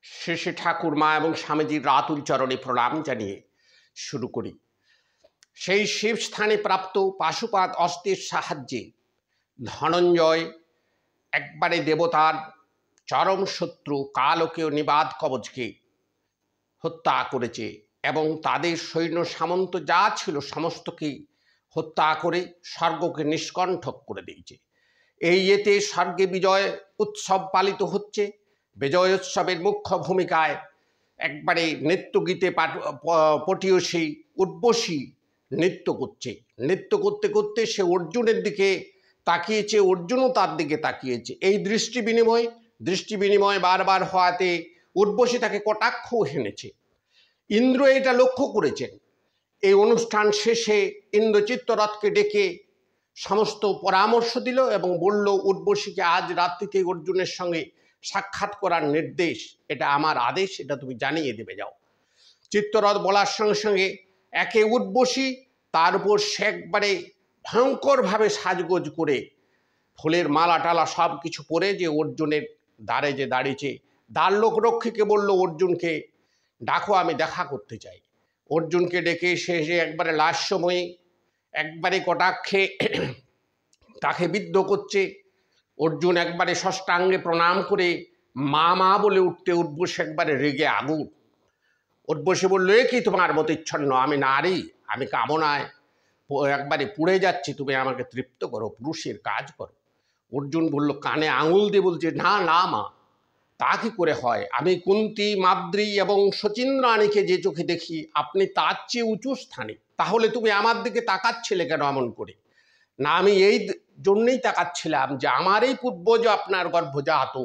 শ্রী শ্রী ঠাকুরমা এবং স্বামীজির রাতুল চরণে প্রণাম জানিয়ে শুরু করি। সেই শিবস্থানে প্রাপ্ত পাশুপাত অস্ত্রের সাহায্যে ধনঞ্জয় একবারে দেবতার চরম শত্রু কালকেয় নিবাদ কবচকে হত্যা করেছে এবং তাদের সৈন্য সামন্ত যা ছিল সমস্তকেই হত্যা করে স্বর্গকে নিষ্কণ্ঠক করে দিয়েছে। এই এতে স্বর্গে বিজয় উৎসব পালিত হচ্ছে। বিজয় উৎসবের মুখ্য ভূমিকায় একবারে নৃত্যগীতে পটীয়সী উর্বশী নৃত্য করছে। নৃত্য করতে করতে সে অর্জুনের দিকে তাকিয়েছে, অর্জুনও তার দিকে তাকিয়েছে। এই দৃষ্টি বিনিময় বারবার হওয়াতে উর্বশী তাকে কটাক্ষ হেনেছে। ইন্দ্র এটা লক্ষ্য করেছেন। এই অনুষ্ঠান শেষে ইন্দ্র চিত্তরথকে ডেকে সমস্ত পরামর্শ দিল এবং বলল, উর্বশীকে আজ রাত্রিতে অর্জুনের সঙ্গে সাক্ষাৎ করার নির্দেশ, এটা আমার আদেশ, এটা তুমি জানিয়ে দেবে যাও। চিত্তরথ বলার সঙ্গে সঙ্গে একে উর্বশী, তার উপর সে একবারে ভয়ঙ্করভাবে সাজগোজ করে ফুলের মালা টালা সব কিছু পরে যে অর্জুনের দ্বারে যে দাঁড়িয়েছে, দ্বার লোকরক্ষীকে বলল, অর্জুনকে ডাকো, আমি দেখা করতে চাই। অর্জুনকে ডেকে সে একবারে লাস্যময়ী একবারে কটাক্ষে তাকে বিদ্ধ করছে। অর্জুন একবারে ষষ্ঠাঙ্গে প্রণাম করে মা মা বলে উঠতে উর্বশী একবারে রেগে আগুন। উর্বশী বলল, এ কি তোমার মতিচ্ছন্ন? আমি নারী, আমি কামনায় একবারে পুড়ে যাচ্ছি, তুমি আমাকে তৃপ্ত করো, পুরুষের কাজ করো। অর্জুন বলল, কানে আঙুল দিয়ে বলছে, না না মা, তা কি করে হয়? আমি কুন্তী, মাদ্রী এবং শচীন্দ্রাণীকে যে চোখে দেখি, আপনি তার চেয়ে উঁচু স্থানে, তাহলে তুমি আমার দিকে তাকাচ্ছিলে কেন এমন করে? না, আমি এই জন্যেই তাকাচ্ছিলাম যে আমার এই পূর্বজ আপনার গর্ভজাত,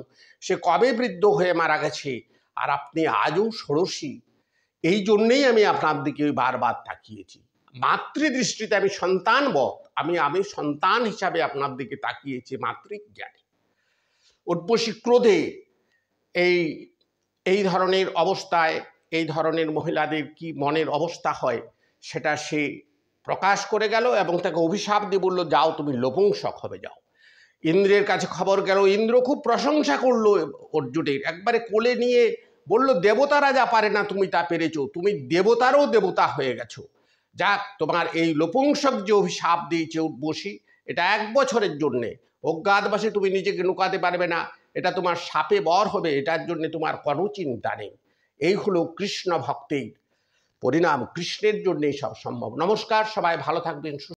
সে কবে বৃদ্ধ হয়ে মারা গেছে, আর আপনি আজও ষোড়শী। এই জন্যেই আমি আপনার দিকে বারবার তাকিয়েছি। মাতৃদৃষ্টিতে আমি সন্তানবৎ, আমি সন্তান হিসাবে আপনার দিকে তাকিয়েছি মাতৃক জ্ঞানে। উর্বশী ক্রোধে এই ধরনের অবস্থায়, এই ধরনের মহিলাদের কি মনের অবস্থা হয় সেটা সে প্রকাশ করে গেল এবং তাকে অভিশাপ দিয়ে বলল, যাও তুমি নপুংসক হবে, যাও। ইন্দ্রের কাছে খবর গেল। ইন্দ্র খুব প্রশংসা করলো অর্জুনের, একবারে কোলে নিয়ে বলল, দেবতারা যা পারে না তুমি তা পেরেছো, তুমি দেবতারও দেবতা হয়ে গেছো। যাক, তোমার এই নপুংসক যে অভিশাপ দিয়েছে উর্বশী, এটা 1 বছরের জন্যে। অজ্ঞাতবাসে তুমি নিজেকে লুকাতে পারবে না, এটা তোমার শাপে বর হবে, এটার জন্য তোমার কোনো চিন্তা নেই। এই হলো কৃষ্ণ ভক্তের পরিণাম। কৃষ্ণের জন্যই সব সম্ভব। নমস্কার, সবাই ভালো থাকবেন।